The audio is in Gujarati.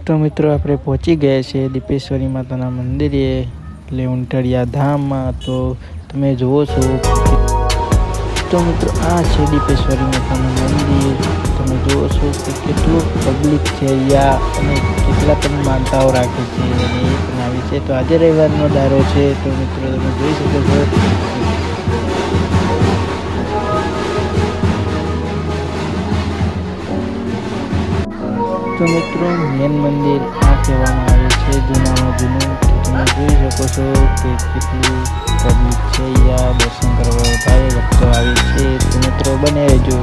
તો મિત્રો આપણે પહોંચી ગયા છીએ દીપેશ્વરી માતાના મંદિરે, એટલે ઉંટડિયા ધામમાં. તો તમે જુઓ છો તો મિત્રો આ છે દીપેશ્વરી માતાનું મંદિર. તમે જુઓ છો કે કેટલું પબ્લિક છે અહીંયા અને કેટલા પણ માનતાઓ રાખે છે અને એ પણ આવી છે. તો આજે રવિવારનો દારો છે, તો મિત્રો તમે જોઈ શકો છો. તો મિત્રો મેન મંદિર આ કહેવામાં આવે છે, જૂનામાં જૂનું. તો તમે જોઈ શકો છો કે કેટલું પબ્લિક છે અહીંયા દર્શન કરવા ભાઈ ભક્તો આવે છે. તો મિત્રો બને રહેજો.